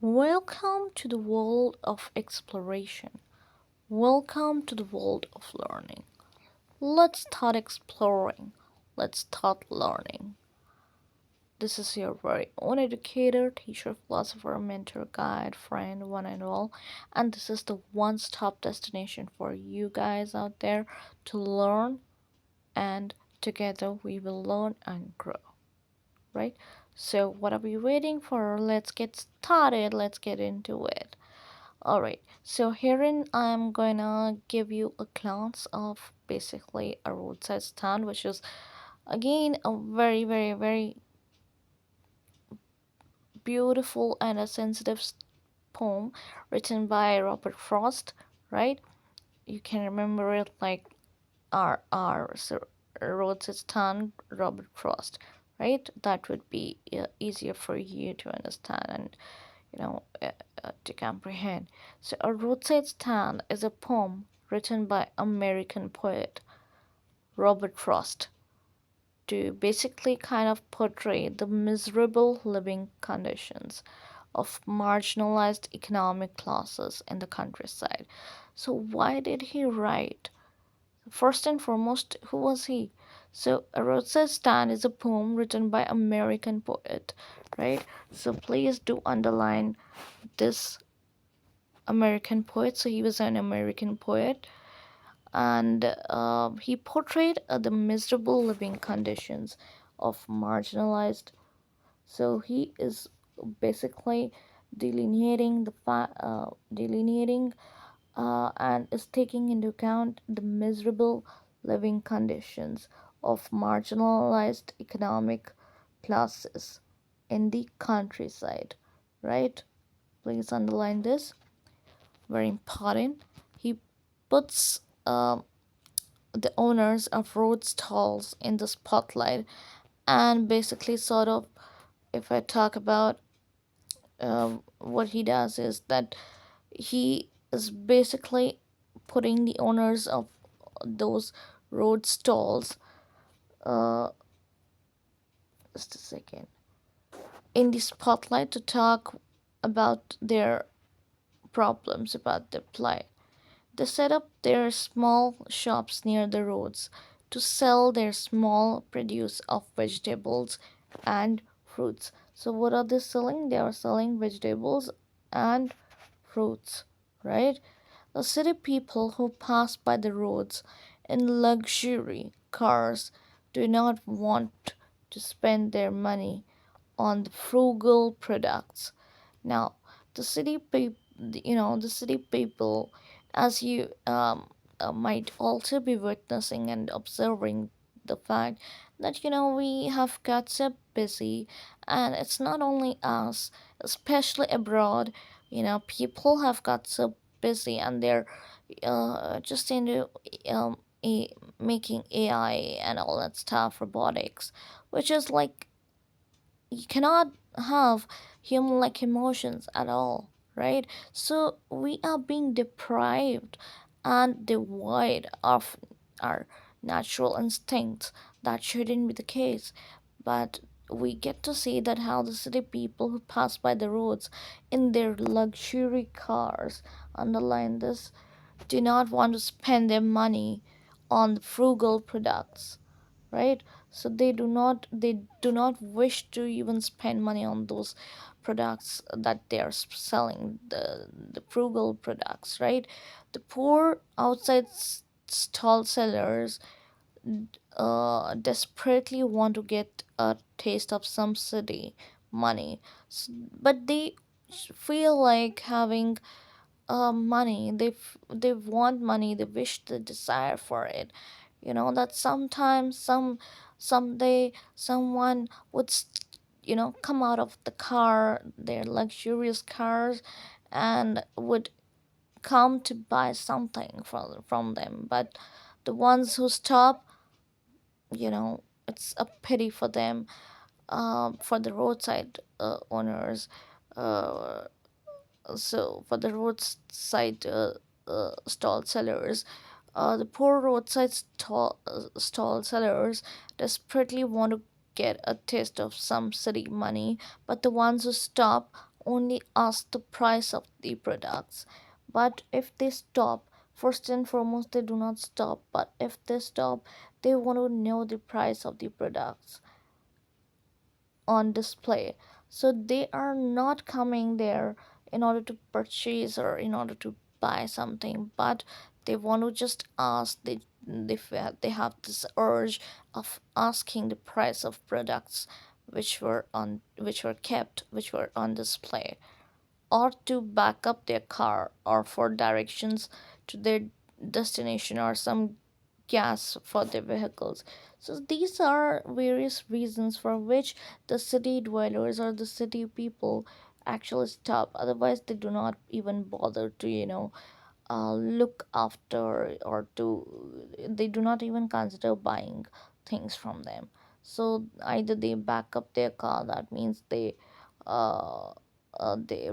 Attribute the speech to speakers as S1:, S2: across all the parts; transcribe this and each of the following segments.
S1: Welcome to the world of exploration. Welcome to the world of learning. Let's start exploring. Let's start learning. This is your very own educator, teacher, philosopher, mentor, guide, friend, one and all. And this is the one stop destination for you guys out there to learn, and together we will learn and grow. Right? So, what are we waiting for? Let's get started. Let's get into it. Alright, so herein I'm gonna give you a glance of basically a roadside stand, which is again a very, very, very beautiful and a sensitive poem written by Robert Frost, right? You can remember it like R. So roadside stand, Robert Frost, right? That would be easier for you to understand and to comprehend. So, A Roadside Stand is a poem written by American poet Robert Frost to basically kind of portray the miserable living conditions of marginalized economic classes in the countryside. So, why did he write? First and foremost, who was he? So, A Roadside Stand is a poem written by American poet, right? So, please do underline this American poet. So he was an American poet, and he portrayed the miserable living conditions of marginalized. So he is basically delineating and is taking into account the miserable living conditions of marginalized economic classes in the countryside. Right? Please underline this, very important. He puts the owners of road stalls in the spotlight, and basically, sort of, if I talk about what he does, is that he is basically putting the owners of those road stalls, uh, just a second, in the spotlight to talk about their problems, about their plight. They set up their small shops near the roads to sell their small produce of vegetables and fruits. So, what are they selling? They are selling vegetables and fruits, right? The city people who pass by the roads in luxury cars do not want to spend their money on the frugal products. Now, the city people, the city people, as you might also be witnessing and observing the fact that we have got so busy, and it's not only us, especially abroad. People have got so busy, and they're just into making AI and all that stuff, robotics, which is like you cannot have human like emotions at all, right? So we are being deprived and devoid of our natural instincts. That shouldn't be the case, but we get to see that how the city people who pass by the roads in their luxury cars, underline this, do not want to spend their money on frugal products, right? So they do not wish to even spend money on those products that they are selling, the frugal products, right? The poor outside stall sellers desperately want to get a taste of some city money. But they feel like having money. They want money, they wish, they desire for it. That sometimes someday someone would come out of the car, their luxurious cars, and would come to buy something from them. But the ones who stop, it's a pity for them. For the roadside owners, uh, so for the roadside stall sellers, the poor roadside stall sellers desperately want to get a taste of some city money, but the ones who stop only ask the price of the products. But if they stop, first and foremost, they do not stop. But if they stop, they want to know the price of the products on display. So they are not coming there in order to purchase or in order to buy something, but they want to just ask. They have this urge of asking the price of products which were kept, which were on display, or to back up their car, or for directions to their destination, or some gas for their vehicles. So these are various reasons for which the city dwellers or the city people actually stop. Otherwise, they do not even bother to, look after, or to, they do not even consider buying things from them. So either they back up their car, that means uh, they,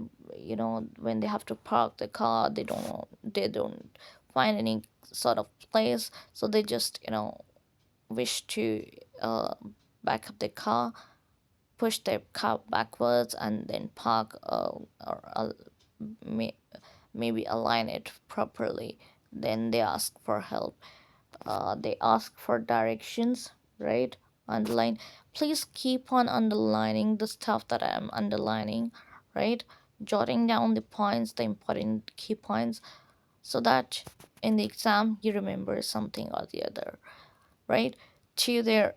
S1: when they have to park the car, they don't find any sort of place, so they just, wish to uh, back up the car, push their car backwards, and then park, or may, maybe align it properly. Then they ask for help. They ask for directions, right? Underline. Please keep on underlining the stuff that I'm underlining, right? Jotting down the points, the important key points, so that in the exam you remember something or the other, right? To their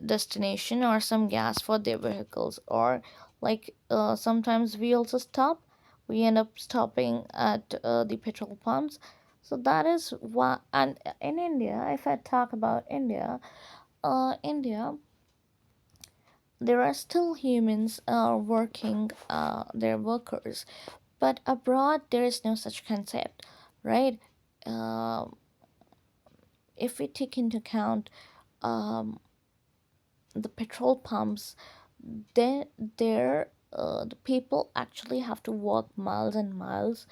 S1: destination, or some gas for their vehicles, or like, sometimes we also stop. We end up stopping at the petrol pumps. So that is why. And in India, if I talk about India, India, there are still humans working, they're workers, but abroad there is no such concept, right? uh, if we take into account, um, the petrol pumps, then there, the people actually have to walk miles and miles,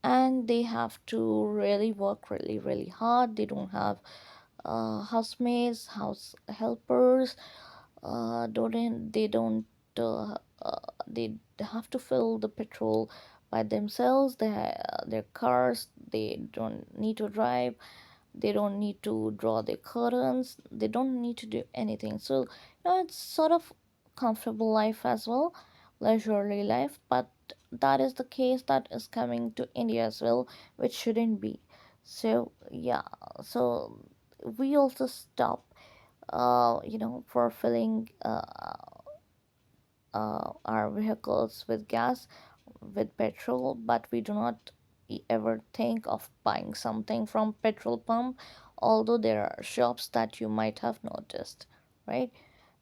S1: and they have to really work really really hard. They don't have housemaids, house helpers. Don't they don't they have to fill the petrol by themselves. Their cars, they don't need to drive, they don't need to draw their curtains, they don't need to do anything. So, it's sort of comfortable life as well, leisurely life. But that is the case that is coming to India as well, which shouldn't be. So yeah, so we also stop, for filling our vehicles with gas, with petrol, but we do not ever think of buying something from petrol pump, although there are shops that you might have noticed, right?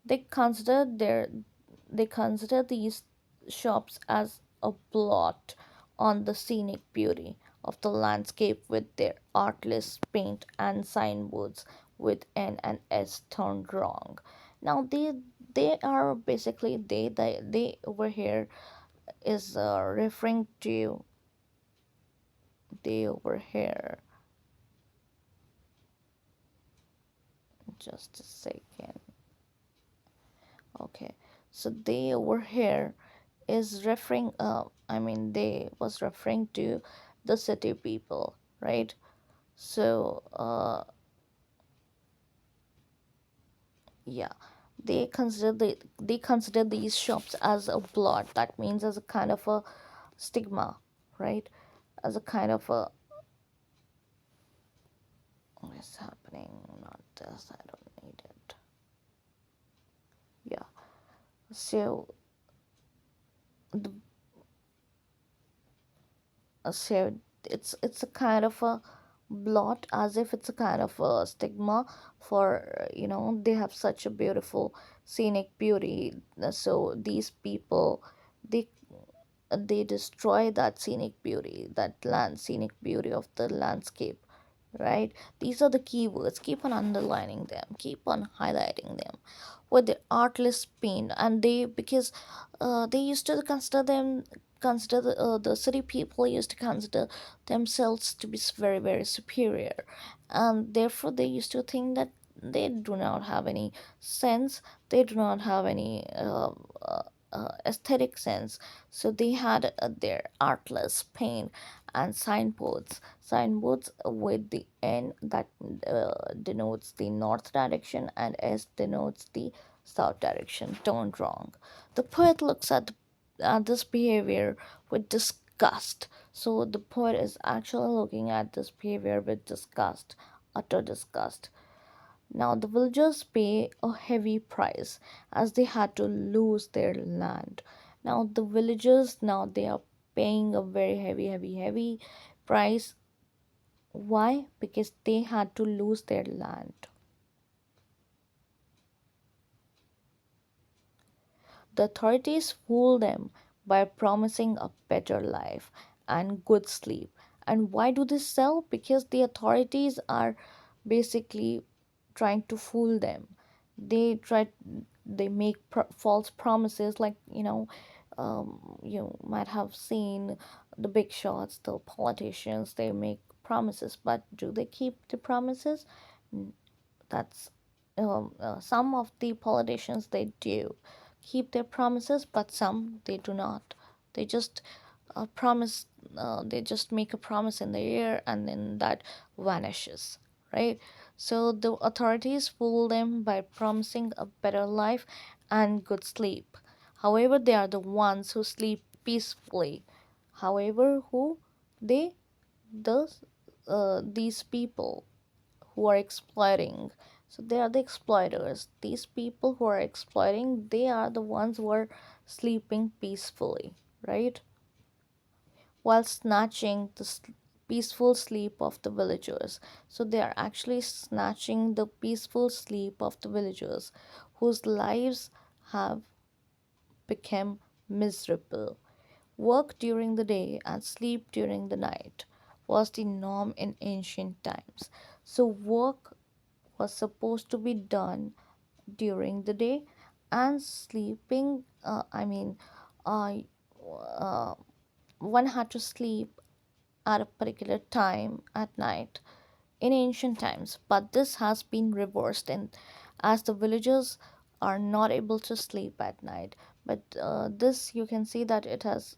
S1: They consider their they consider these shops as a blot on the scenic beauty of the landscape, with their artless paint and signboards with N and S turned wrong. Now they are basically, they over here is referring to, they over here, just a second. Okay, so they over here is referring, they was referring to the city people, right? So yeah, they consider these shops as a blot, that means as a kind of a stigma, right? As a kind of a, what is happening, not this, I don't need it. Yeah, so the so it's a kind of a blot, as if it's a kind of a stigma for, they have such a beautiful scenic beauty. So these people, they they destroy that scenic beauty, that land scenic beauty of the landscape, right? These are the keywords. Keep on underlining them, keep on highlighting them with the artless paint. And they, because they used to consider the city people used to consider themselves to be very very superior, and therefore they used to think that they do not have any sense, they do not have any aesthetic sense. So they had their artless paint and signboards with the N that denotes the north direction and S denotes the south direction, turned wrong. The poet looks at this behavior with disgust. So the poet is actually looking at this behavior with disgust, utter disgust. Now the villagers pay a heavy price as they had to lose their land. Now the villagers, now they are paying a very heavy price. Why? Because they had to lose their land. The authorities fool them by promising a better life and good sleep. And why do they sell? Because the authorities are basically trying to fool them. They make false promises, like, you might have seen the big shots, the politicians, they make promises, but do they keep the promises? That's some of the politicians, they do keep their promises, but some they do not. They just promise, they just make a promise in the air and then that vanishes, right? So the authorities fool them by promising a better life and good sleep. However, they are the ones who sleep peacefully. However, who they the these people who are exploiting. So they are the exploiters. These people who are exploiting, they are the ones who are sleeping peacefully, right? While snatching the peaceful sleep of the villagers. So they are actually snatching the peaceful sleep of the villagers whose lives have become miserable. Work during the day and sleep during the night was the norm in ancient times. So work was supposed to be done during the day, and sleeping, uh, uh, one had to sleep at a particular time at night in ancient times, but this has been reversed, and as the villagers are not able to sleep at night. But this, you can see that it has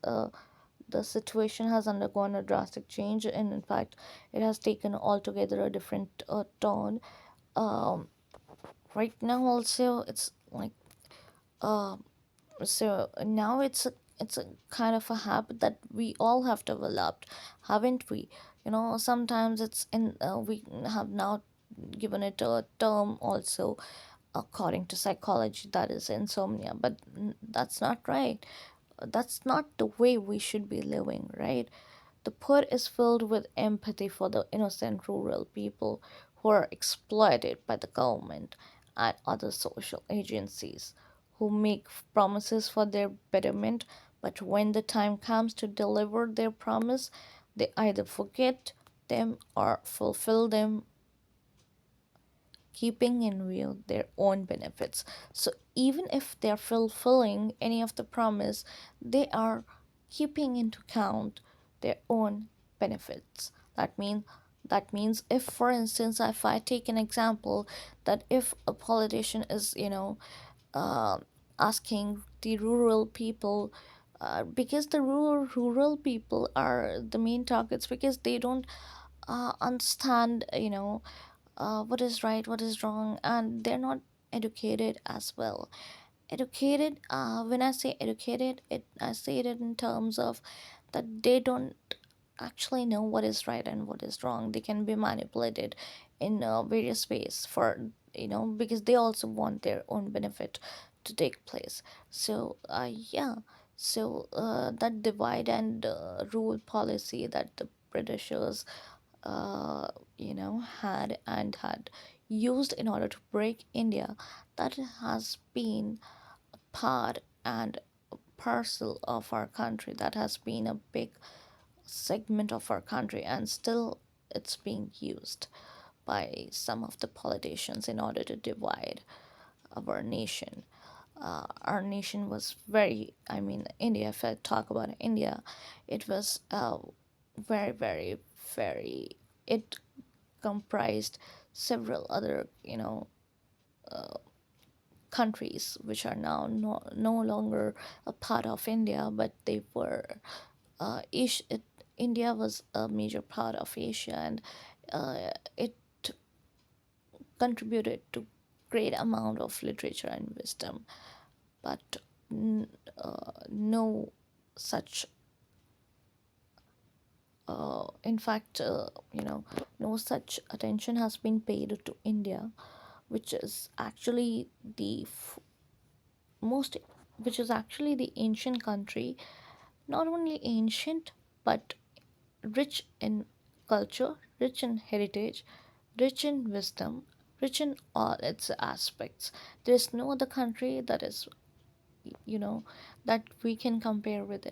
S1: the situation has undergone a drastic change, and in fact it has taken altogether a different turn. um, right now also it's like, uh, so now it's a kind of a habit that we all have developed, haven't we? Sometimes it's in we have now given it a term also, according to psychology, that is insomnia, but that's not right. That's not the way we should be living, right? The poet is filled with empathy for the innocent rural people who are exploited by the government and other social agencies, who make promises for their betterment, but when the time comes to deliver their promise, they either forget them or fulfill them, keeping in view their own benefits. So even if they're fulfilling any of the promise, they are keeping into account their own benefits. That means if, for instance, if I take an example, that if a politician is, uh, asking the rural people, because the rural people are the main targets, because they don't understand, what is right, what is wrong, and they're not educated as well. Educated, when I say educated, I say it in terms of that they don't actually know what is right and what is wrong. They can be manipulated in various ways, for because they also want their own benefit to take place. So yeah, so that divide and rule policy that the Britishers uh, had used in order to break India, that has been part and parcel of our country. That has been a big segment of our country, and still it's being used by some of the politicians in order to divide our nation. Our nation was very, India, if I talk about India, it was very, very, very, it comprised several other, countries which are now no longer a part of India, but they were Asia. India was a major part of Asia, and it contributed to great amount of literature and wisdom. But no such, in fact, no such attention has been paid to India, which is actually the most, which is actually the ancient country, not only ancient but rich in culture, rich in heritage, rich in wisdom, rich in all its aspects. There's no other country that is, you know, that we can compare with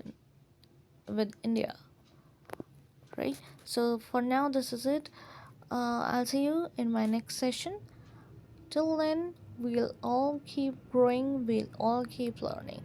S1: India, right? So for now, this is it. I'll see you in my next session. Till then, we'll all keep growing, we'll all keep learning.